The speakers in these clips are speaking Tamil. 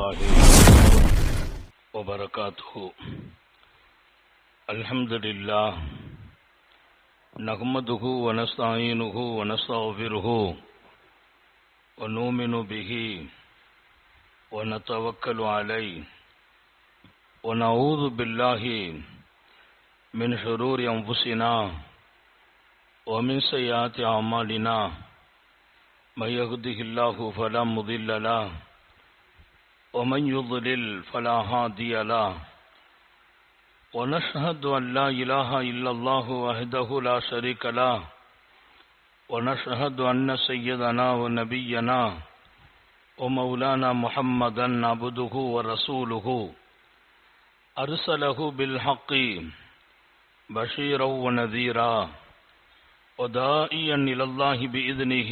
الله وبركاته. الحمد لله نحمده ونستعينه ونستغفره ونؤمن به ونتوكل عليه ونعوذ بالله من شرور أنفسنا ومن سيئات أعمالنا. من يهده الله فلا مضل له ومن يضلل فلا هادي له. ونشهد أن لا إله إلا الله وحده لا شريك له. ونشهد أن سيدنا ونبينا ومولانا محمدا عبده ورسوله أرسله بالحق بشيرا ونذيرا وداعيا إلى الله بإذنه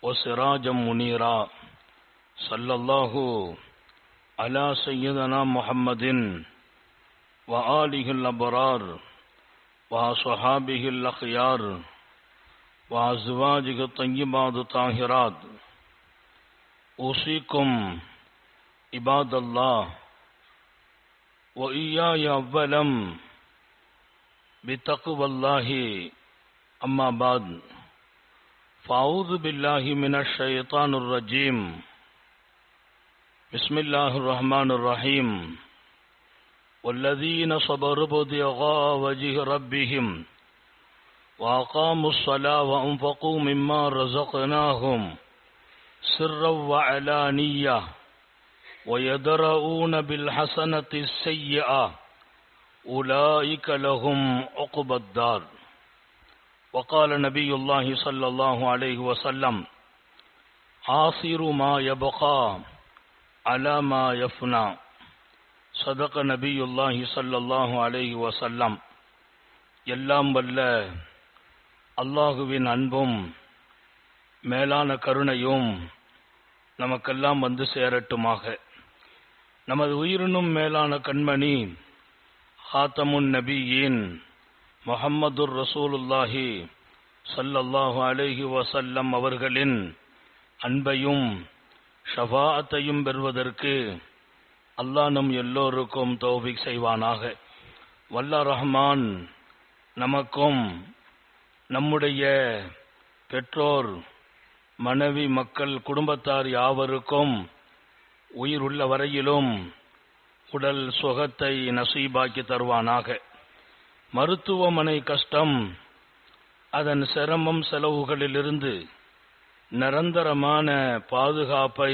وسراجا منيرا. صلى الله على سيدنا محمد وآله الأبرار وصحابه الأخيار وأزواجه الطيبات الطاهرات. أوصيكم عباد الله وإياي أولا بتقوى الله. أما بعد، فأعوذ بالله من الشيطان الرجيم. بسم الله الرحمن الرحيم. والذين صبروا ابتغاء وجه ربهم وأقاموا الصلاة وأنفقوا مما رزقناهم سرا وعلانية ويدرؤون بالحسنة السيئة أولئك لهم عقبى الدار. وقال نبي الله صلى الله عليه وسلم: آخر ما يبقى على ما يفنى. صدق نبي الله صلى الله عليه وسلم. எல்லாம் வல்ல அல்லாஹுவின் அன்பும் மேலான கருணையும் நமக்கெல்லாம் வந்து சேரட்டுமாக. நமது உயிரினும் மேலான கண்மணி ஹாத்தமுன் நபியின் முஹம்மதுர் ரசூலுல்லாஹி ஸல்லல்லாஹு அலைஹி வஸல்லம் அவர்களின் அன்பையும் ஷஃபாஅத்தையும் பெறுவதற்கு அல்லாஹ் நம் எல்லோருக்கும் தௌஃபீக் செய்வானாக. வல்ல ரஹ்மான் நமக்கும் நம்முடைய பெற்றோர், மனைவி, மக்கள், குடும்பத்தார் யாவருக்கும் உயிர் உள்ள வரையிலும் உடல் சுகத்தை நசீபாக்கி தருவானாக. மருத்துவமனை கஷ்டம், அதன் சிரமம், செலவுகளிலிருந்து நிரந்தரமான பாதுகாப்பை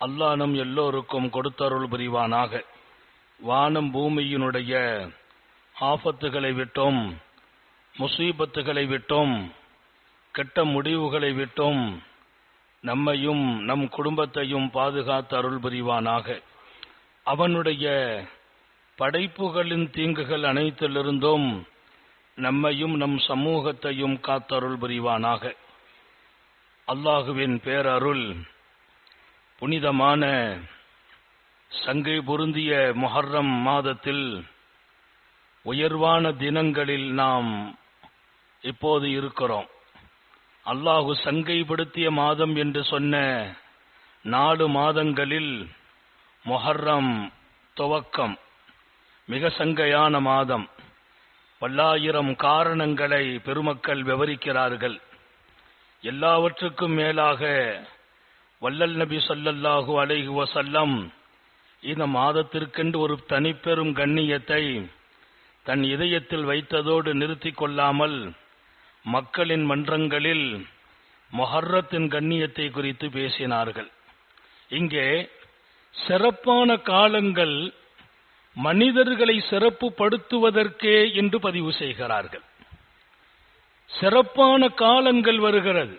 அல்லாஹ் நம் எல்லோருக்கும் கொடுத்தருள் புரிவானாக. வானம் பூமியினுடைய ஆபத்துகளை விட்டும், முசீபத்துகளை விட்டும், கெட்ட முடிவுகளை விட்டும் நம்மையும் நம் குடும்பத்தையும் பாதுகாத்து அருள் புரிவானாக. அவனுடைய படைப்புகளின் தீங்குகள் அனைத்திலிருந்தும் நம்மையும் நம் சமூகத்தையும் காத்தருள் புரிவானாக. அல்லாஹுவின் பேரருள் புனிதமான சங்கை பொருந்திய முஹர்ரம் மாதத்தில் உயர்வான தினங்களில் நாம் இப்போது இருக்கிறோம். அல்லாஹு சங்கைப்படுத்திய மாதம் என்று சொன்ன 4 மாதங்களில் முஹர்ரம் துவக்கம் மிக சங்கையான மாதம். பல்லாயிரம் காரணங்களை பெருமக்கள் விவரிக்கிறார்கள். எல்லாவற்றுக்கும் மேலாக வல்லல் நபி ஸல்லல்லாஹு அலைஹி வஸல்லம் இந்த மாதத்திற்கென்று ஒரு தனிப்பெரும் கண்ணியத்தை தன் இதயத்தில் வைத்ததோடு நிறுத்தி கொள்ளாமல் மக்களின் மன்றங்களில் முஹர்ரத்தின் கண்ணியத்தை குறித்து பேசினார்கள். இங்கே சிறப்பான காலங்கள் மனிதர்களை சிறப்புப்படுத்துவதற்கே என்று பதிவு செய்கிறார்கள். சிறப்பான காலங்கள் வருகிறது,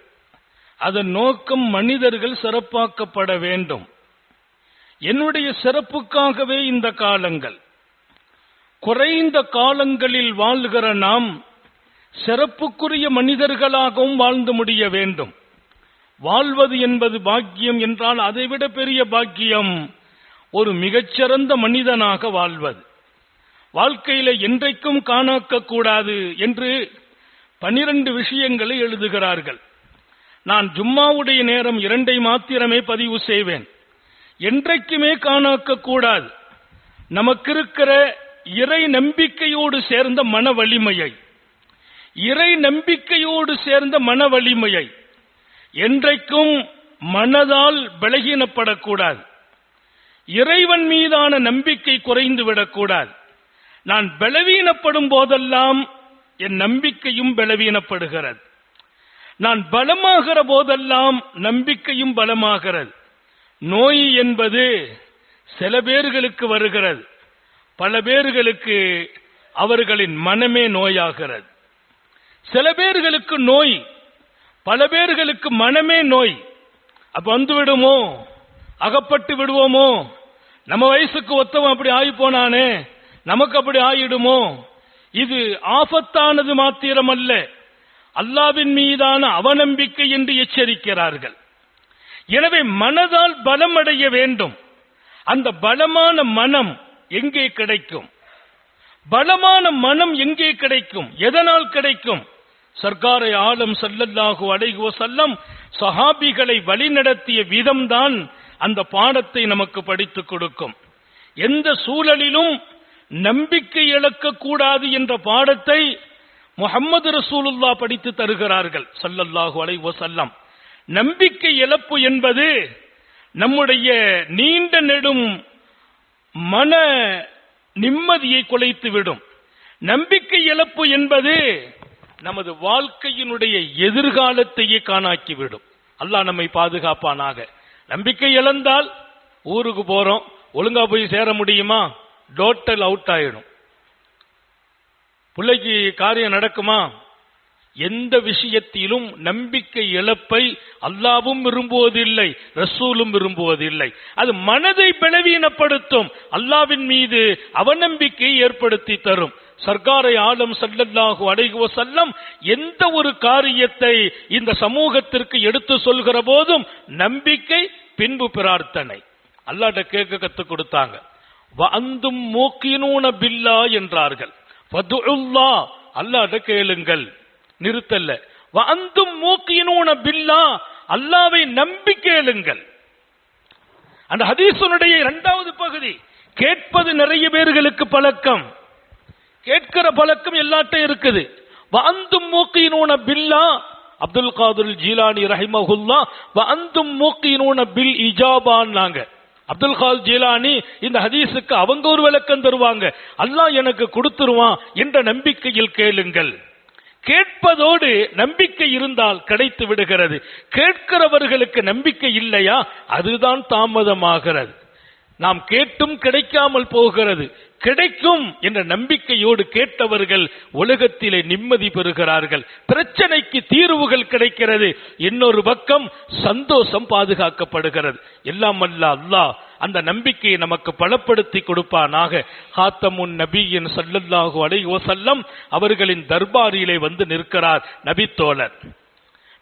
அதன் நோக்கம் மனிதர்கள் சிறப்பாக்கப்பட வேண்டும். என்னுடைய சிறப்புக்காகவே இந்த காலங்கள். குறைந்த காலங்களில் வாழ்கிற நாம் சிறப்புக்குரிய மனிதர்களாகவும் வாழ்ந்து முடிய வேண்டும். வாழ்வது என்பது பாக்கியம் என்றால் அதைவிட பெரிய பாக்கியம் ஒரு மிகச்சிறந்த மனிதனாக வாழ்வது. வாழ்க்கையில என்றைக்கும் காணாக்க கூடாது என்று 12 விஷயங்களை எழுதுகிறார்கள். நான் ஜும்மாவுடைய நேரம் 2 மாத்திரமே பதிவு செய்வேன். என்றைக்குமே காணாக்க கூடாது. நமக்கு இருக்கிற இறை நம்பிக்கையோடு சேர்ந்த மன வலிமையை, இறை நம்பிக்கையோடு சேர்ந்த மன வலிமையை என்றைக்கும் மனதால் பலகீனப்படக்கூடாது. இறைவன் மீதான நம்பிக்கை குறைந்து விடக்கூடாது. நான் பலவீனப்படும் போதெல்லாம் என் நம்பிக்கையும் பலவீனப்படுகிறது. நான் பலமாகிற போதெல்லாம் நம்பிக்கையும் பலமாகிறது. நோய் என்பது சில பேர்களுக்கு வருகிறது, பல பேர்களுக்கு அவர்களின் மனமே நோயாகிறது. சில பேர்களுக்கு நோய், பல பேர்களுக்கு மனமே நோய். அப்ப வந்து விடுமோ, அகப்பட்டு விடுவோமோ, நம்ம வயசுக்கு ஒத்தவன் அப்படி ஆகி போனானே, நமக்கு அப்படி ஆயிடுமோ. இது ஆபத்தானது மாத்திரமல்ல, அல்லாவின் மீதான அவநம்பிக்கை என்று எச்சரிக்கிறார்கள். எனவே மனதால் பலம் அடைய வேண்டும். அந்த பலமான மனம் எங்கே கிடைக்கும்? பலமான மனம் எங்கே கிடைக்கும்? எதனால் கிடைக்கும்? சர்க்காரை ஆலம் ஸல்லல்லாஹு அலைஹி வஸல்லம் சஹாபிகளை வழிநடத்திய விதம்தான் அந்த பாடத்தை நமக்கு படித்துக் கொடுக்கும். எந்த சூழலிலும் நம்பிக்கை இழக்க கூடாது என்ற பாடத்தை முஹம்மது ரசூலுல்லாஹ் படித்து தருகிறார்கள் ஸல்லல்லாஹு அலைஹி வஸல்லம். நம்பிக்கை இழப்பு என்பது நம்முடைய நீண்ட நெடும் மன நிம்மதியை குலைத்துவிடும். நம்பிக்கை இழப்பு என்பது நமது வாழ்க்கையினுடைய எதிர்காலத்தையே காணாக்கிவிடும். அல்லாஹ் நம்மை பாதுகாப்பானாக. நம்பிக்கை இழந்தால் ஊருக்கு போறோம், ஒழுங்கா போய் சேர முடியுமா? டோட்டல் அவுட் ஆயிடும். பிள்ளைக்கு காரியம் நடக்குமா? எந்த விஷயத்திலும் நம்பிக்கை இழப்பை அல்லாவும் விரும்புவதில்லை, ரசூலும் விரும்புவதில்லை. அது மனதை பலவீனப்படுத்தும், அல்லாவின் மீது அவநம்பிக்கை ஏற்படுத்தி தரும். சர்க்காரை ஆலம் ஸல்லல்லாஹு அலைஹி வஸல்லம் எந்த ஒரு காரியத்தை இந்த சமூகத்திற்கு எடுத்து சொல்கிற போதும் நம்பிக்கை பின்பு பிரார்த்தனை. அல்லாஹ்ட்ட கேட்க கத்துக் கொடுத்தாங்க. வஅந்தும் மூக்கினூன பில்லா என்றார்கள். ஃபதுல்லாஹ், அல்லாஹ்ட்ட கேளுங்கள். நிறுத்தல்ல, வஅந்தும் மூக்கினூன பில்லா, அல்லாஹ்வை நம்பி கேளுங்கள். அந்த ஹதீஸுடைய இரண்டாவது பகுதி, கேட்பது நிறைய பேர்களுக்கு பழக்கம், கேட்கிற பழக்கம் எல்லாத்தையும் இருக்குது. வஅந்தும் மூக்கினூன பில்லா, அப்துல் காதிர் ஜீலானி ரஹிமஹுல்லாஹ் வஅந்தும் மூக்கினூன பில் இஜாபான்னாங்க. அப்துல் காதிர் ஜீலானி இந்த ஹதீஸுக்கு அவங்க ஒரு விளக்கம் தருவாங்க. அல்லாஹ் எனக்கு கொடுத்துருவான் என்ற நம்பிக்கையில் கேளுங்கள். கேட்பதோடு நம்பிக்கை இருந்தால் கிடைத்து விடுகிறது. கேட்கிறவர்களுக்கு நம்பிக்கை இல்லையா, அதுதான் தாமதமாகிறது. நாம் கேட்டும் கிடைக்காமல் போகிறது. கிடைக்கும் என்ற நம்பிக்கையோடு கேட்டவர்கள் உலகத்திலே நிம்மதி பெறுகிறார்கள். பிரச்சனைக்கு தீர்வுகள் கிடைக்கிறது. இன்னொரு பக்கம் சந்தோஷம் பாதுகாக்கப்படுகிறது. எல்லாம் அல்ல அல்லாஹ் அந்த நம்பிக்கையை நமக்கு பலப்படுத்தி கொடுப்பானாக. ஹாத்தமுன் நபியின் ஸல்லல்லாஹு அலைஹி வஸல்லம் அவர்களின் தர்பாரிலே வந்து நிற்கிறார் நபித்தோழர்.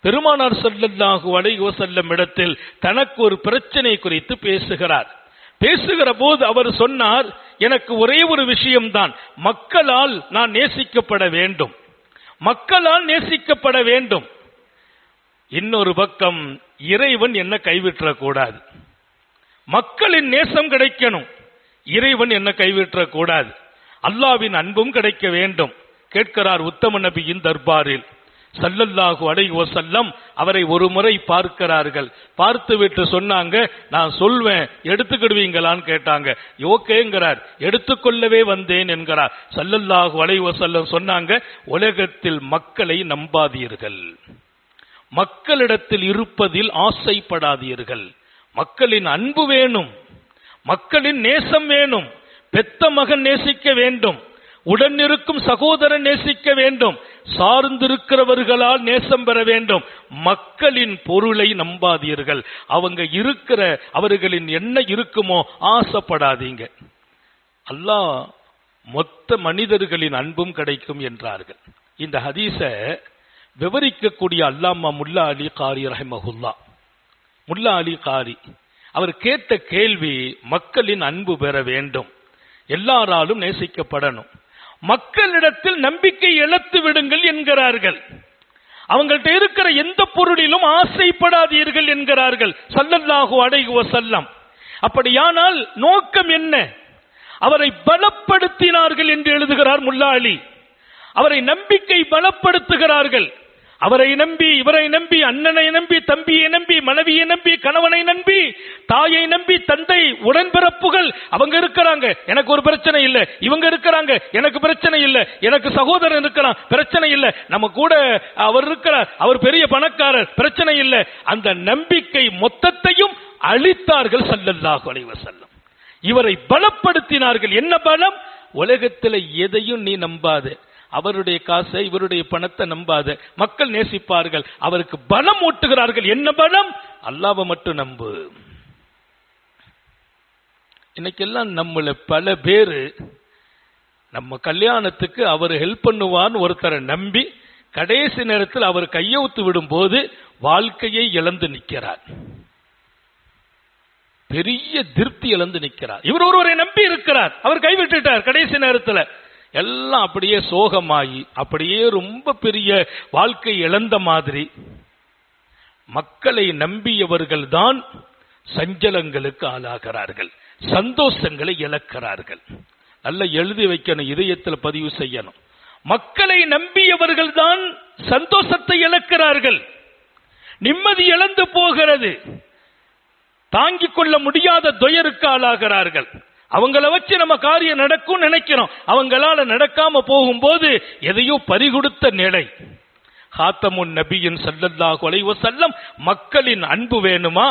பெருமானார் ஸல்லல்லாஹு அலைஹி வஸல்லம் இடத்தில் தனக்கு ஒரு பிரச்சனை குறித்து பேசுகிறார். பேசுகிற போது அவர் சொன்னார், எனக்கு ஒரே ஒரு விஷயம்தான், மக்களால் நான் நேசிக்கப்பட வேண்டும், மக்களால் நேசிக்கப்பட வேண்டும். இன்னொரு பக்கம் இறைவன் என்ன கைவிட்டக்கூடாது, மக்களின் நேசம் கிடைக்கணும், இறைவன் என்ன கைவிட்டக்கூடாது, அல்லாவின் அன்பும் கிடைக்க வேண்டும். கேட்கிறார் உத்தம நபியின் தர்பாரில். ஸல்லல்லாஹு அலைஹி வஸல்லம் அவரை ஒரு முறை பார்க்கிறார்கள். பார்த்துவிட்டு சொன்னாங்க, நான் சொல்வேன் எடுத்துக்கிடுவீங்களான்னு கேட்டாங்க. ஓகேங்கிறார். எடுத்துக்கொள்ளவே வந்தேன் என்கிறார். ஸல்லல்லாஹு அலைஹி வஸல்லம் சொன்னாங்க, உலகத்தில் மக்களை நம்பாதீர்கள், மக்களிடத்தில் இருப்பதில் ஆசைப்படாதீர்கள். மக்களின் அன்பு வேணும், மக்களின் நேசம் வேணும். பெத்த மகன் நேசிக்க வேண்டும், உடன் இருக்கும் சகோதரன் நேசிக்க வேண்டும், சார்ந்திருக்கிறவர்களால் நேசம் பெற வேண்டும். மக்களின் பொருளை நம்பாதீர்கள். அவங்க இருக்கிற அவர்களின் என்ன இருக்குமோ ஆசைப்படாதீங்க. அல்லாஹ் மொத்த மனிதர்களின் அன்பும் கிடைக்கும் என்றார்கள். இந்த ஹதீஸை விவரிக்கக்கூடிய அல்லாமா முல்லா அலி காரி ரஹிமஹுல்லா, முல்லா அலி காரி அவர் கேட்ட கேள்வி, மக்களின் அன்பு பெற வேண்டும், எல்லாராலும் நேசிக்கப்படணும், மக்களிடத்தில் நம்பிக்கை இழத்து விடுங்கள் என்கிறார்கள். அவங்கள்ட்ட இருக்கிற எந்த பொருளிலும் ஆசைப்படாதீர்கள் என்கிறார்கள் ஸல்லல்லாஹு அலைஹி வஸல்லம். அப்படியானால் நோக்கம் என்ன? அவரை பலப்படுத்தினார்கள் என்று எழுதுகிறார் முல்லா அலி. அவரை நம்பிக்கை பலப்படுத்துகிறார்கள். அவரை நம்பி, இவரை நம்பி, அண்ணனை நம்பி, தம்பியை நம்பி, மனைவியை நம்பி, கணவனை நம்பி, தாயை நம்பி, தந்தை, உடன்பிறப்புகள் அவங்க இருக்கிறாங்க, எனக்கு ஒரு பிரச்சனை இல்லை. இவங்க இருக்கிறாங்க, எனக்கு பிரச்சனை இல்லை. எனக்கு சகோதரன் இருக்கிறான், பிரச்சனை இல்லை. நம்ம கூட அவர் இருக்கிறார், அவர் பெரிய பணக்காரர், பிரச்சனை இல்லை. அந்த நம்பிக்கை மொத்தத்தையும் அளித்தார்கள் ஸல்லல்லாஹு அலைஹி வஸல்லம். இவரை பலப்படுத்தினார்கள். என்ன பலம்? உலகத்தில் எதையும் நீ நம்பாத, அவருடைய காசை, இவருடைய பணத்தை நம்பாத. மக்கள் நேசிப்பார்கள், அவருக்கு பலம் ஊட்டுகிறார்கள். என்ன பலம்? அல்லாஹ்வை மட்டும் நம்பு. இன்னைக்கெல்லாம் நம்மள பல பேரு நம்ம கல்யாணத்துக்கு அவர் ஹெல்ப் பண்ணுவான்னு ஒருத்தரை நம்பி கடைசி நேரத்தில் அவர் கையெழுத்து விடும் போது வாழ்க்கையை இழந்து நிற்கிறார், பெரிய திருப்தி இழந்து நிற்கிறார். இவர் ஒருவரை நம்பி இருக்கிறார், அவர் கைவிட்டுட்டார். கடைசி நேரத்தில் எல்லாம் அப்படியே சோகமாகி, அப்படியே ரொம்ப பெரிய வாழ்க்கை இழந்த மாதிரி. மக்களை நம்பியவர்கள் தான் சஞ்சலங்களுக்கு ஆளாகிறார்கள், சந்தோஷங்களை இழக்கிறார்கள். நல்ல எழுதி வைக்கணும், இதயத்தில் பதிவு செய்யணும். மக்களை நம்பியவர்கள் தான் சந்தோஷத்தை இழக்கிறார்கள், நிம்மதி இழந்து போகிறது, தாங்கிக் கொள்ள முடியாத துயருக்கு ஆளாகிறார்கள். அவங்கள வச்சு நம்ம காரியம் நடக்கும் நினைக்கிறோம், அவங்களால நடக்காம போகும்போது எதையோ பறிகொடுத்த நிலை. ஹாத்தமுன் நபியின் ஸல்லல்லாஹு அலைஹி வஸல்லம் மக்களின் அன்பு வேணுமா?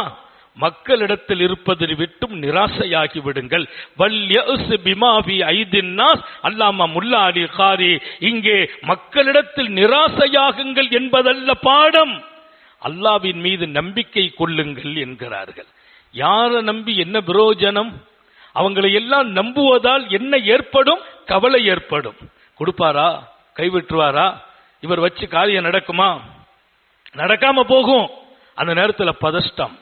மக்களிடத்தில் இருப்பதை விட்டும் நிராசையாகி விடுங்கள். வல்யஸ் பிமா ஃபி ஐதின் நாஸ். அல்லாமா முல்லா அலி காரி இங்கே மக்களிடத்தில் நிராசையாகுங்கள் என்பதல்ல பாடம், அல்லாஹ்வின் மீது நம்பிக்கை கொள்ளுங்கள் என்கிறார்கள். யாரை நம்பி என்ன பிரயோஜனம்? அவங்களை எல்லாம் நம்புவதால் என்ன ஏற்படும்? கவலை ஏற்படும். கொடுப்பாரா? கைவிட்டுவாரா? இவர் வச்சு காரியம் நடக்குமா? நடக்காம போகும். அந்த நேரத்தில் பதஷ்டம்.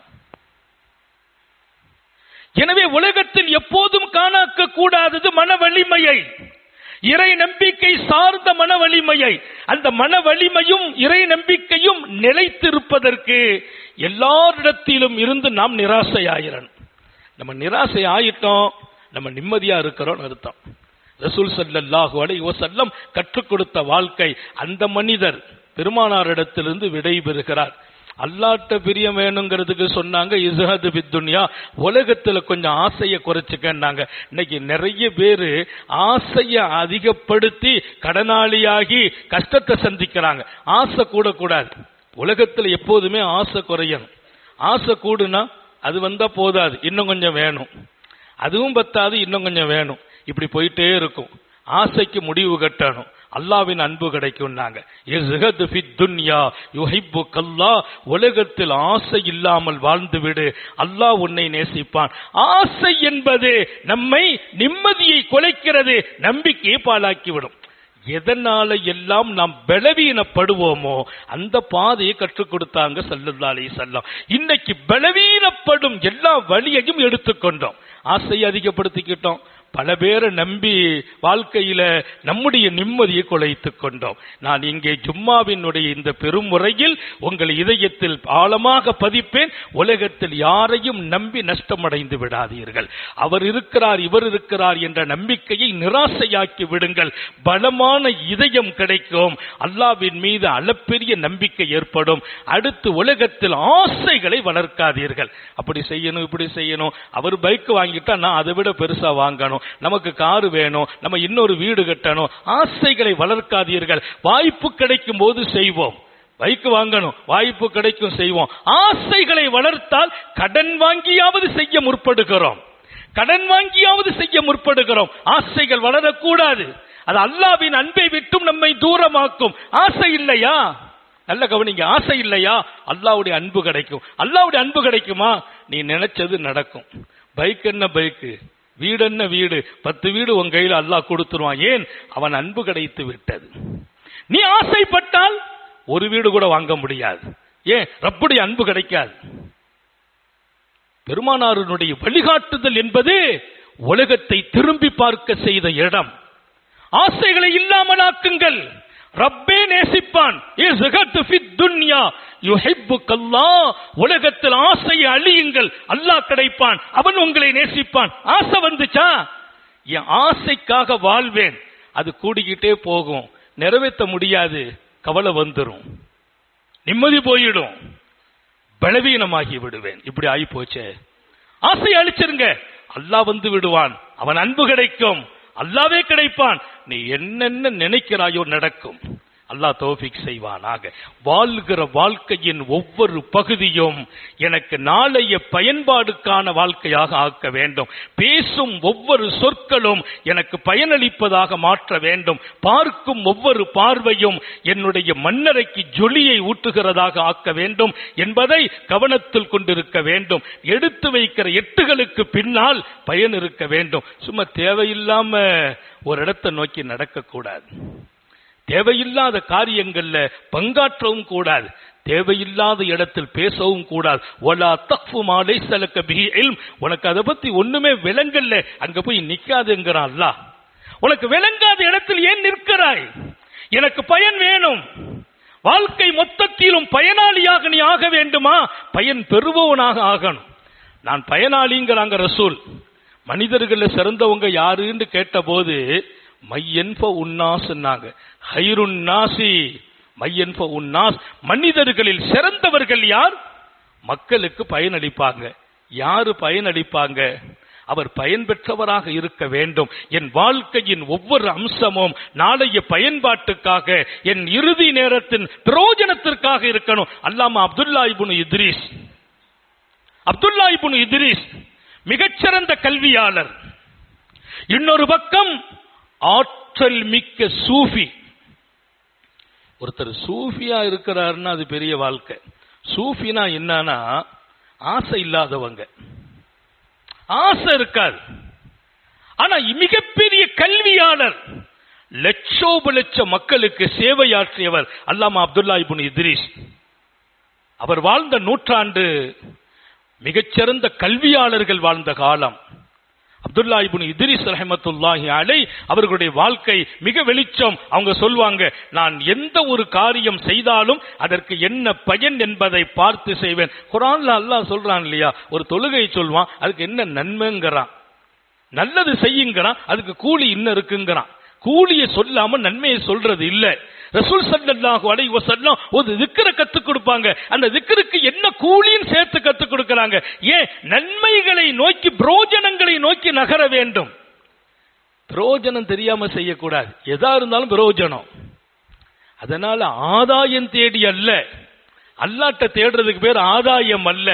எனவே உலகத்தில் எப்போதும் காணாக்க கூடாதது மன வலிமையை, இறை நம்பிக்கை சார்ந்த மன வலிமையை. அந்த மன வலிமையும் இறை நம்பிக்கையும் நிலைத்திருப்பதற்கு எல்லாரிடத்திலும் இருந்து நாம் நிராசையாயிரணும். நம்ம நிராசை ஆயிட்டோம், நம்ம நிம்மதியா இருக்கிறோம் அர்த்தம். ரசூல் ஸல்லல்லாஹு அலைஹி வஸல்லம் கற்றுக் கொடுத்த வாழ்க்கை. அந்த மனிதர் பெருமானாரிடத்திலிருந்து விடை பெறுகிறார். அல்லாஹ்ட்ட பிரியம் வேணுங்கிறதுக்கு சொன்னாங்க, இஸ்ஹது பித்துன்யா, உலகத்துல கொஞ்சம் ஆசையை குறைச்சுக்கன்னாங்க. இன்னைக்கு நிறைய பேரு ஆசையை அதிகப்படுத்தி கடனாளியாகி கஷ்டத்தை சந்திக்கிறாங்க. ஆசை கூடக்கூடாது. உலகத்துல எப்போதுமே ஆசை குறையணும். ஆசை கூடுனா அது வந்தா போதாது, இன்னும் கொஞ்சம் வேணும். அதுவும் பத்தாது, இன்னும் கொஞ்சம் வேணும். இப்படி போயிட்டே இருக்கும். ஆசைக்கு முடிவு கட்டணும், அல்லாஹ்வின் அன்பு கிடைக்கும்னாங்க. இஸ்ஹது ஃபித் துன்யா யுஹிப்புக்கல்லாஹ். உலகத்தில் ஆசை இல்லாமல் வாழ்ந்து விடு, அல்லாஹ் உன்னை நேசிப்பான். ஆசை என்பது நம்மை நிம்மதியை குலைக்கிறது, நம்பிக்கையை பாழாக்கிவிடும். எதனால எல்லாம் நாம் பலவீனப்படுவோமோ அந்த பாதையை கற்றுக் கொடுத்தாங்க ஸல்லல்லாஹு அலைஹி வஸல்லம். இன்னைக்கு பலவீனப்படும் எல்லா வழியையும் எடுத்துக்கொண்டோம், ஆசையை அதிகப்படுத்திக்கிட்டோம், பல பேரை நம்பி வாழ்க்கையில நம்முடைய நிம்மதியை குலைத்துக் கொண்டோம். நான் இங்கே ஜும்மாவினுடைய இந்த பெருமுறையில் உங்கள் இதயத்தில் ஆழமாக பதிப்பேன், உலகத்தில் யாரையும் நம்பி நஷ்டமடைந்து விடாதீர்கள். அவர் இருக்கிறார், இவர் இருக்கிறார் என்ற நம்பிக்கையை நிராசையாக்கி விடுங்கள். பலமான இதயம் கிடைக்கும், அல்லாஹ்வின் மீது அளப்பெரிய நம்பிக்கை ஏற்படும். அடுத்து உலகத்தில் ஆசைகளை வளர்க்காதீர்கள். அப்படி செய்யணும், இப்படி செய்யணும், அவர் பைக் வாங்கிட்டா நான் அதை விட பெருசா வாங்கணும், நமக்கு காரு வேணும், நம்ம இன்னொரு வீடு கட்டணும். ஆசைகளை வளர்க்காதீர்கள். வாய்ப்பு கிடைக்கும் போது செய்வோம். பைக் வாங்கணும், வாய்ப்பு கிடைக்கும் செய்வோம். ஆசைகளை வளர்த்தால் கடன் வாங்கியாவது செய்ய முற்படுகிறோம், கடன் வாங்கியாவது செய்ய முற்படுகிறோம். ஆசைகள் வளரக்கூடாது. அது அல்லாஹ்வின் அன்பை விட்டும் நம்மை தூரமாக்கும். ஆசை இல்லையா? நல்ல கவனிங்க, ஆசை இல்லையா? அல்லாஹ்வுடைய அன்பு கிடைக்கும். அல்லாஹ்வுடைய அன்பு கிடைக்குமா? நீ நினைச்சது நடக்கும். பைக் என்ன பைக்கு, வீடு என்ன வீடு, 10 வீடு உன் கையில் அல்லாஹ் கொடுத்துருவான். ஏன்? அவன் அன்பு கிடைத்து விட்டது. நீ ஆசைப்பட்டால் ஒரு வீடு கூட வாங்க முடியாது. ஏன்? ரப்புடைய அன்பு கிடைக்காது. பெருமானாருடைய வழிகாட்டுதல் என்பது உலகத்தை திரும்பி பார்க்க செய்த இடம். ஆசைகளை இல்லாமலாக்குங்கள். ரப்பே நேசிப்பான். இஸ்ஹத் ஃபித் துன்யா யுஹிப்புக்கல்லாஹ். உலகத்தில் ஆசையை அழியுங்கள், அல்லாஹ் கிடைப்பான், அவன் உங்களை நேசிப்பான். ஆசை வந்துச்சா, என் ஆசைக்காக வாழ்வேன், அது கூடிக்கிட்டே போகும், நிறைவேற்ற முடியாது, கவலை வந்துடும், நிம்மதி போயிடும், பலவீனமாகி விடுவேன். இப்படி ஆகி போச்சே. ஆசை அழிச்சிருங்க, அல்லாஹ் வந்து விடுவான், அவன் அன்பு கிடைக்கும், அல்லாவே கிடைப்பான். நீ என்னென்ன நினைக்கிறாயோ நடக்கும். அல்லாஹ் தௌஃபீக் செய்வானாக. வாழ்கிற வாழ்க்கையின் ஒவ்வொரு பகுதியும் எனக்கு நாளைய பயன்பாடுக்கான வாழ்க்கையாக ஆக்க வேண்டும். பேசும் ஒவ்வொரு சொற்களும் எனக்கு பயனளிப்பதாக மாற்ற வேண்டும். பார்க்கும் ஒவ்வொரு பார்வையும் என்னுடைய மண்ணறைக்கு ஜொலியை ஊட்டுகிறதாக ஆக்க வேண்டும் என்பதை கவனத்தில் கொண்டிருக்க வேண்டும். எடுத்து வைக்கிற எட்டுகளுக்கு பின்னால் பயன் இருக்க வேண்டும். சும்மா தேவையில்லாம ஒரு இடத்தை நோக்கி நடக்கக்கூடாது. தேவையில்லாத காரியங்கள்ல பங்காற்றவும் கூடாது. தேவையில்லாத இடத்தில் பேசவும் கூடாது. ஒலா தக்ஃபு மா லைஸ லக பிஹி இல்ம். உனக்கு அதை பத்தி ஒண்ணுமே விளங்கல்ல, அங்க போய் நிக்காதுங்கிறான் அல்லாஹ். உனக்கு விளங்காத இடத்தில் ஏன் நிற்கிறாய்? எனக்கு பயன் வேணும். வாழ்க்கை மொத்தத்திலும் பயனாளியாக நீ ஆக வேண்டுமா? பயன் பெறுபவனாக ஆகணும். நான் பயனாளிங்கிறாங்க ரசூல். மனிதர்கள் சிறந்தவங்க யாருன்னு கேட்ட போது மையன்ப உன்னாஸ், ஹைருன் நாசி மையன்ப உன்னாஸ். மனிதர்களில் சிறந்தவர்கள் யார்? மக்களுக்கு பயனளிப்பாங்க. யாரு பயனளிப்பாங்க? அவர் பயன் பெற்றவராக இருக்க வேண்டும். என் வாழ்க்கையின் ஒவ்வொரு அம்சமும் நாளைய பயன்பாட்டுக்காக, என் இறுதி நேரத்தின் பிரயோஜனத்திற்காக இருக்கணும். அல்லாமா அப்துல்லா இப்னு இத்ரீஸ் மிகச்சிறந்த கல்வியாளர். இன்னொரு பக்கம் ஆற்றல் மிக்க சூஃபி. ஒருத்தர் சூஃபியா இருக்கிறாருன்னா அது பெரிய வாழ்க்கை. சூஃபினா என்னன்னா ஆசை இல்லாதவங்க, ஆசை இருக்காது. ஆனா மிகப்பெரிய கல்வியாளர், லட்சோப லட்ச மக்களுக்கு சேவையாற்றியவர் அல்லாமா அப்துல்லா இப்னு இத்ரீஸ். அவர் வாழ்ந்த நூற்றாண்டு மிகச்சிறந்த கல்வியாளர்கள் வாழ்ந்த காலம். அப்துல்லா இப்னு இத்ரீஸ் ரஹ்மத்துல்லாஹி அலைஹி அவர்களுடைய வாழ்க்கை மிக வெளிச்சம். அவங்க சொல்வாங்க, நான் எந்த ஒரு காரியம் செய்தாலும் அதற்கு என்ன பயன் என்பதை பார்த்து செய்வேன். குர்ஆன்ல அல்லாஹ் சொல்றான் இல்லையா, ஒரு தொழுகை சொல்வான், அதுக்கு என்ன நன்மைங்கிறான், நல்லது செய்யுங்கிறான், அதுக்கு கூலி இன்னும் இருக்குங்கிறான். கூலியை சொல்லாம நன்மையை சொல்றது இல்ல. ரசூல் ஸல்லல்லாஹு அலைஹி வஸல்லம் ஒரு திக்ரை கத்துக் கொடுப்பாங்க, அந்த திக்ருக்கு என்ன கூலியும் சேர்த்து கத்துக் கொடுக்கறாங்க. ஏன்? நன்மைகளை நோக்கி, பிரயோஜனங்களை நோக்கி நகர வேண்டும். பிரயோஜனம் தெரியாம செய்யக்கூடாது, எதா இருந்தாலும் பிரயோஜனம். அதனால ஆதாயம் தேடி அல்ல, அல்லாட்ட தேடுறதுக்கு பேர் ஆதாயம் அல்ல,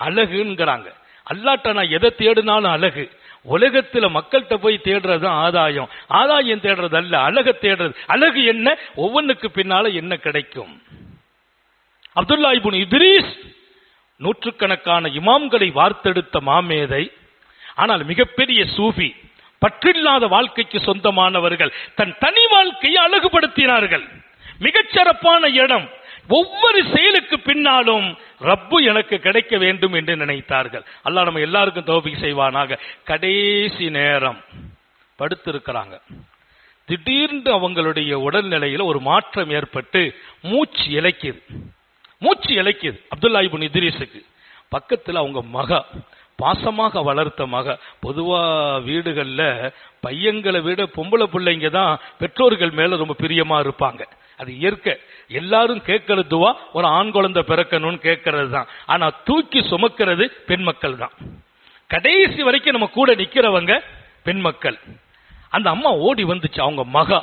அழகுங்கிறாங்க. அல்லாட்ட நான் எதை தேடினாலும் அழகு. உலகத்துல மக்கள்கிட்ட போய் தேடுறது ஆதாயம், ஆதாயம் தேடுறது அல்ல, அழக தேடுறது. அழகு என்ன? ஒவ்வொன்றுக்கு பின்னால என்ன கிடைக்கும். அப்துல்லா இப்னு இத்ரீஸ் நூற்றுக்கணக்கான இமாம்களை வார்த்தெடுத்த மாமேதை. ஆனால் மிகப்பெரிய சூஃபி, பற்றில்லாத வாழ்க்கைக்கு சொந்தமானவர்கள். தன் தனி வாழ்க்கையை அழகுபடுத்தினார்கள். மிகச்சிறப்பான இடம். ஒவ்வொரு செயலுக்கு பின்னாலும் ரப்பு எனக்கு கிடைக்க வேண்டும் என்று நினைத்தார்கள். அல்லாஹ் நம்ம எல்லாருக்கும் தௌஃபீக் செய்வானாக. கடைசி நேரம் படுத்திருக்கிறாங்க. திடீர்னு அவங்களுடைய உடல்நிலையில ஒரு மாற்றம் ஏற்பட்டு மூச்சு இழைக்குது. அப்துல்லா இப்னு இத்ரீஸுக்கு பக்கத்தில் அவங்க மக, பாசமாக வளர்த்த மக. பொதுவா வீடுகள்ல பையங்களை விட பொம்பளை பிள்ளைங்க தான் பெற்றோர்கள் மேல ரொம்ப பிரியமா இருப்பாங்க. அது இயற்கை. எல்லாரும் கேட்கறது துவா, ஒரு ஆண் குழந்தை பிறக்கணும்னு கேட்கறது தான். ஆனா தூக்கி சுமக்கிறது பெண் மக்கள் தான். கடைசி வரைக்கும் நம்ம கூட நிக்கிறவங்க பெண் மக்கள். அந்த அம்மா ஓடி வந்துச்சு, அவங்க மகா.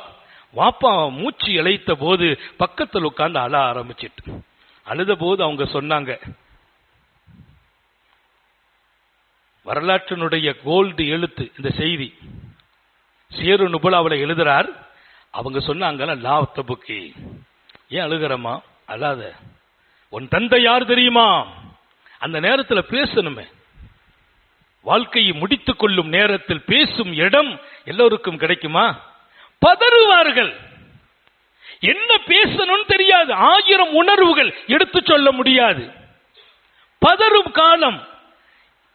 வாப்பா மூச்சு இழைத்த போது பக்கத்தில் உட்கார்ந்து அழ ஆரம்பிச்சிட்டு, அழுத போது அவங்க சொன்னாங்க, வரலாற்றினுடைய கோல்டு எழுத்து இந்த செய்தி சேரு நுபுலாவில் எழுதுறார். அவங்க சொன்னாங்க, லா தபுக்கி, ஏன் அழுகிறமா, அழாத, உன் தந்தை யார் தெரியுமா? அந்த நேரத்தில் பேசணுமே. வாழ்க்கையை முடித்துக் கொள்ளும் நேரத்தில் பேசும் இடம் எல்லோருக்கும் கிடைக்குமா? பதறுவார்கள். என்ன பேசணும்னு தெரியாது, 1000 உணர்வுகள் எடுத்து சொல்ல முடியாது. பதறும் காலம்.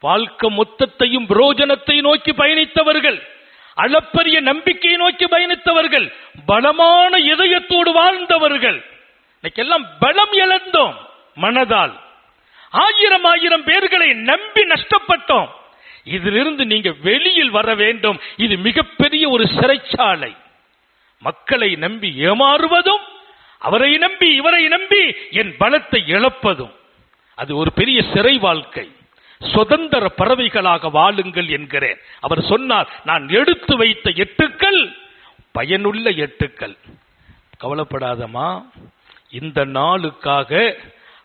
வாழ்க்கை மொத்தத்தையும் பிரயோஜனத்தை நோக்கி பயணித்தவர்கள். அளப்பரிய நம்பிக்கையை நோக்கி பயணித்தவர்கள், பலமான இதயத்தோடு வாழ்ந்தவர்கள். இன்னைக்கெல்லாம் பலம் இழந்தோம் மனதால். ஆயிரம் பேர்களை நம்பி நஷ்டப்பட்டோம். இதிலிருந்து நீங்க வெளியில் வர வேண்டும். இது மிகப்பெரிய ஒரு சிறைச்சாலை. மக்களை நம்பி ஏமாறுவதும், அவரை நம்பி இவரை நம்பி என் பலத்தை இழப்பதும், அது ஒரு பெரிய சிறை வாழ்க்கை. சுதந்திர பறவைகளாக வாழுங்கள் என்கிறேன். அவர் சொன்னார், நான் எடுத்து வைத்த எட்டுக்கள் பயனுள்ள எட்டுக்கள். கவலைப்படாதமா, இந்த நாளுக்காக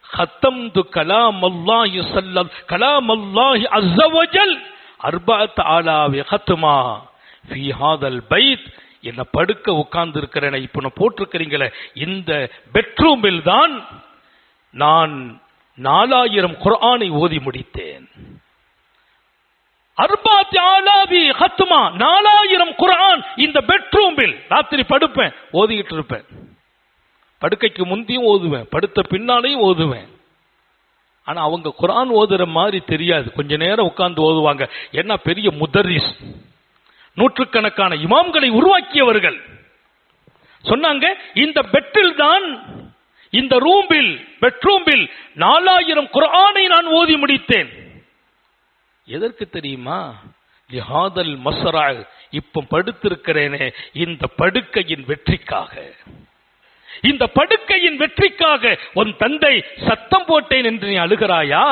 ஹத்தம்து கலாமல்லாஹி கலாமல்லாஹி அஸ்ஸ வஜல் 4000 ஹத்மா ஃபீ ஹாதல் பைத். என்ன படுக்க உட்கார்ந்து இருக்கிறேன், இப்ப நான் போட்டிருக்கிறீங்களே இந்த பெட்ரூமில் தான் நான் 4000 குர்ஆனை ஓதி முடித்தேன். 4000 ஹத்மா, 4000 குர்ஆன் இந்த பெட்ரூமில். ராத்திரி படுப்பேன், ஓதிக்கிட்டு இருப்பேன். படுக்கைக்கு முந்தியும் ஓதுவேன், படுத்த பின்னாலையும் ஓதுவேன். ஆனா அவங்க குர்ஆன் ஓதுற மாதிரி தெரியாது. கொஞ்ச நேரம் உட்கார்ந்து ஓதுவாங்க. என்ன பெரிய முதர்ரிஸ், நூற்றுக்கணக்கான இமாம்களை உருவாக்கியவர்கள். சொன்னாங்க, இந்த பெட்டில் தான், இந்த ரூமில் பெட்ரூமில் 4000 குர்ஆனை நான் ஓதி முடித்தேன். எதற்கு தெரியுமா? லிஹாதல் மஸ்ரா, இப்ப படுத்திருக்கிறேனே இந்த படுக்கையின் வெற்றிக்காக. இந்த படுக்கையின் வெற்றிக்காக உன் தந்தை சத்தம் போட்டேன் என்று நீ அழுகிறாயா?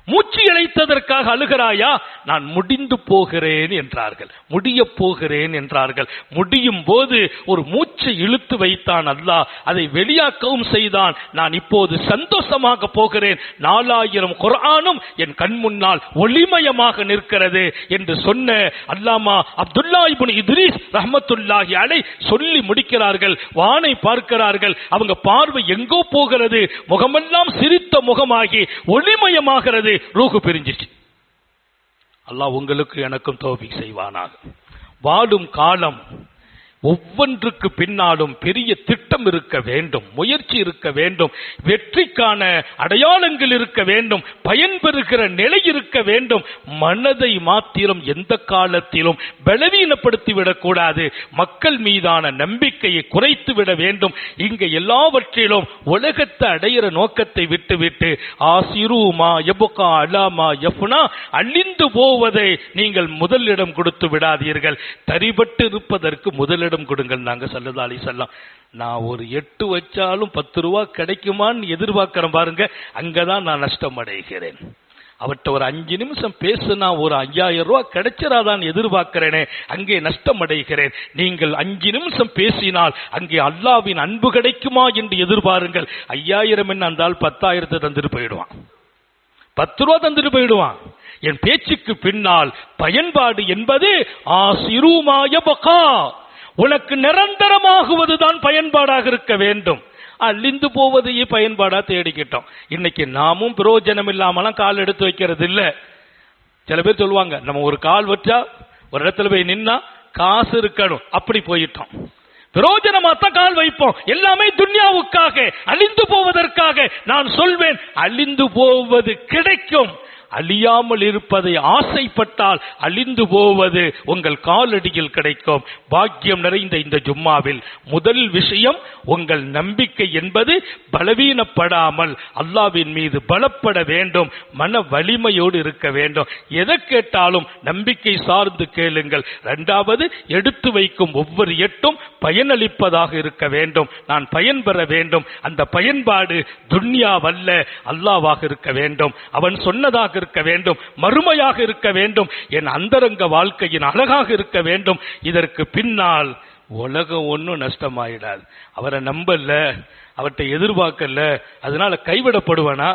மூச்சு இழைத்ததற்காக அழுகிறாயா? நான் முடிந்து போகிறேன் என்றார்கள், முடிய போகிறேன் என்றார்கள். முடியும் போது ஒரு மூச்சை இழுத்து வைத்தான் அல்லாஹ், அதை வெளியாக்கவும் செய்தான். நான் இப்போது சந்தோஷமாக போகிறேன், 4000 குர்ஆனும் என் கண் முன்னால் ஒளிமயமாக நிற்கிறது என்று சொன்ன அல்லாமா அப்துல்லா இப்னு இத்ரீஸ் ரஹ்மத்துல்லாஹி அலைஹி சொல்லி முடிக்கிறார்கள். வானை பார்க்கிறார்கள், அவங்க பார்வை எங்கோ போகிறது, முகமெல்லாம் சிரித்த முகமாகி ஒளிமயமாகிறது, ரூஹு பிரிஞ்சிச்சு. அல்லாஹ் உங்களுக்கு எனக்கும் தௌஃபீக் செய்வானாக. வாழும் காலம் ஒவ்வொன்றுக்கு பின்னாலும் பெரிய திட்டம் இருக்க வேண்டும், முயற்சி இருக்க வேண்டும், வெற்றிக்கான அடையாளங்கள் இருக்க வேண்டும், பயன்பெறுகிற நிலை இருக்க வேண்டும். மனதை மாத்திரம் எந்த காலத்திலும் பலவீனப்படுத்திவிடக் கூடாது. மக்கள் மீதான நம்பிக்கையை குறைத்து விட வேண்டும். இங்க எல்லாவற்றிலும் உலகத்தை அடையிற நோக்கத்தை விட்டுவிட்டு ஆசிருமா யபுகா அலாமா யஃப்னா, அழிந்து போவதை நீங்கள் முதலிடம் கொடுத்து விடாதீர்கள். தரிபட்டு இருப்பதற்கு முதலிடம் கொடுங்கள். நாங்க ஸல்லல்லாஹு அலைஹி வஸல்லம், நான் ஒரு 8 வச்சாலும் 10 ரூபாய் கிடைக்குமான்னு எதிர்பார்க்கிறேன் பாருங்க, அங்கதான் நான் நஷ்டம் அடைகிறேன். அவர்கிட்ட ஒரு 5 நிமிஷம் பேசுனா ஒரு 5000 ரூபாய் கிடைச்சிராதான் எதிர்பார்க்கிறேனே, அங்கே நஷ்டம் அடைகிறேன். நீங்கள் 5 நிமிஷம் பேசினால் அங்கே அல்லாஹ்வின் அன்பு கிடைக்குமா என்று எதிர்பாருங்கள். 5000 என்ன இருந்தால் 10,000 தந்துட்டு போயிடுவான், 10 ரூபாய் தந்துட்டு போயிடுவான். என் பேச்சுக்கு பின்னால் பயன்பாடு என்பது ஆசிருமா யபகா, உனக்கு நிரந்தரமாகுவதுதான் பயன்பாடாக இருக்க வேண்டும். அழிந்து போவதையே பயன்பாடா தேடிக்கிட்டோம். இன்னைக்கு நாமும் பிரயோஜனம் இல்லாமலாம் கால் எடுத்து வைக்கிறது இல்ல. சில பேர் சொல்லுவாங்க, நம்ம ஒரு கால் வச்சா ஒரு இடத்துல போய் நின்னா காசு இருக்கணும், அப்படி போயிட்டோம். பிரயோஜனமா தான் கால் வைப்போம். எல்லாமே துன்யாவுக்காக, அழிந்து போவதற்காக. நான் சொல்வேன், அழிந்து போவது கிடைக்கும். அழியாமல் இருப்பதை ஆசைப்பட்டால் அழிந்து போவது உங்கள் காலடியில் கிடைக்கும். பாக்கியம் நிறைந்த இந்த ஜும்மாவில் முதல் விஷயம், உங்கள் நம்பிக்கை என்பது பலவீனப்படாமல் அல்லாஹ்வின் மீது பலப்பட வேண்டும், மன வலிமையோடு இருக்க வேண்டும். எதை கேட்டாலும் நம்பிக்கை சார்ந்து கேளுங்கள். இரண்டாவது, எடுத்து வைக்கும் ஒவ்வொரு எட்டும் பயனளிப்பதாக இருக்க வேண்டும். நான் பயன்பெற வேண்டும். அந்த பயன்பாடு துன்யாவல்ல, அல்லாஹ்வாக இருக்க வேண்டும். அவன் சொன்னதாக இருக்க வேண்டும், மறுமையாக இருக்க வேண்டும், என் அந்தரங்க வாழ்க்கையின் அழகாக இருக்க வேண்டும். இதற்கு பின்னால் உலகம் ஒன்னும் நஷ்டமாயிடாது. அவரை நம்பல, அவர்கிட்ட எதிர்பார்க்கல, அதனால கைவிடப்படுவனா?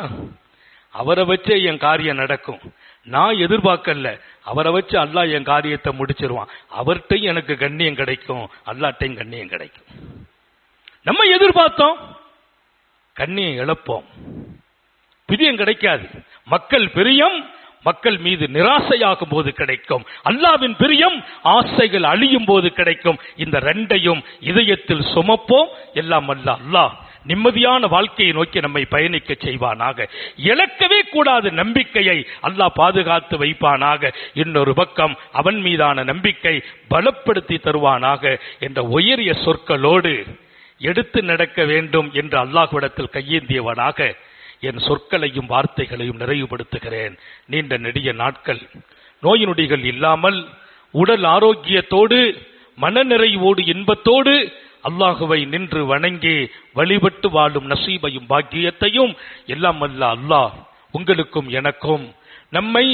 அவரை வச்சே என் காரியம் நடக்கும். நான் எதிர்பார்க்கல, அவரை வச்சு அல்லாஹ் என் காரியத்தை முடிச்சிருவான். அவர்கிட்டையும் எனக்கு கண்ணியம் கிடைக்கும், அல்லாஹ்ட்டையும் கண்ணியம் கிடைக்கும். நம்ம எதிர்பார்த்தோம், கண்ணியம் இழப்போம், பிரியம் கிடைக்காது. மக்கள் பிரியம் மக்கள் மீது நிராசையாகும் போது கிடைக்கும். அல்லாஹ்வின் பிரியம் ஆசைகள் அழியும் போது கிடைக்கும். இந்த ரெண்டையும் இதயத்தில் சுமப்போம். எல்லாம் அல்லாஹ் நிம்மதியான வாழ்க்கையை நோக்கி நம்மை பயணிக்க செய்வானாக. இழக்கவே கூடாது நம்பிக்கையை அல்லாஹ் பாதுகாத்து வைப்பானாக. இன்னொரு பக்கம் அவன் மீதான நம்பிக்கை பலப்படுத்தி தருவானாக என்ற உயரிய சொற்களோடு எடுத்து நடக்க வேண்டும் என்று அல்லாஹ்விடத்தில் கையேந்தியவனாக என் சொற்களையும் வார்த்தைகளையும் நிறைவுபடுத்துகிறேன். நீண்ட நெடிய நாட்கள் நோய் நொடிகள் இல்லாமல் உடல் ஆரோக்கியத்தோடு மனநிறைவோடு இன்பத்தோடு அல்லாஹுவை நின்று வணங்கி வழிபட்டு வாழும் நசீபையும் பாக்கியத்தையும் எல்லாம் அல்ல அல்லாஹ் உங்களுக்கும் எனக்கும் நம்மை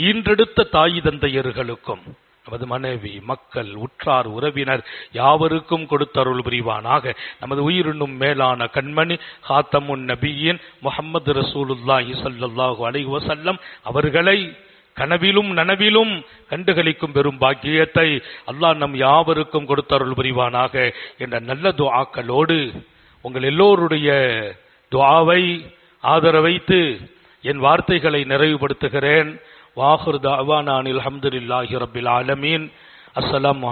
ஈன்றெடுத்த தாய் தந்தையர்களுக்கும் நமது மனைவி மக்கள் உற்றார் உறவினர் யாவருக்கும் கொடுத்தருள் புரிவானாக. நமது உயிரினும் மேலான கண்மணி ஹாத்தமுன் நபியின் முஹம்மது ரசூலுல்லாஹி ஸல்லல்லாஹு அலைஹி வஸல்லம் அவர்களை கனவிலும் நனவிலும் கண்டுகளிக்கும் பெரும் பாக்கியத்தை அல்லாஹ் நம் யாவருக்கும் கொடுத்தருள் புரிவானாக என்ற நல்ல துஆக்களோடு உங்கள் எல்லோருடைய துஆவை ஆதரவைத்து என் வார்த்தைகளை நிறைவுபடுத்துகிறேன். வாஹிர் தஅவானா அனில் ஹம்துலில்லாஹி ரப்பில் ஆலமீன். அஸ்ஸலாமு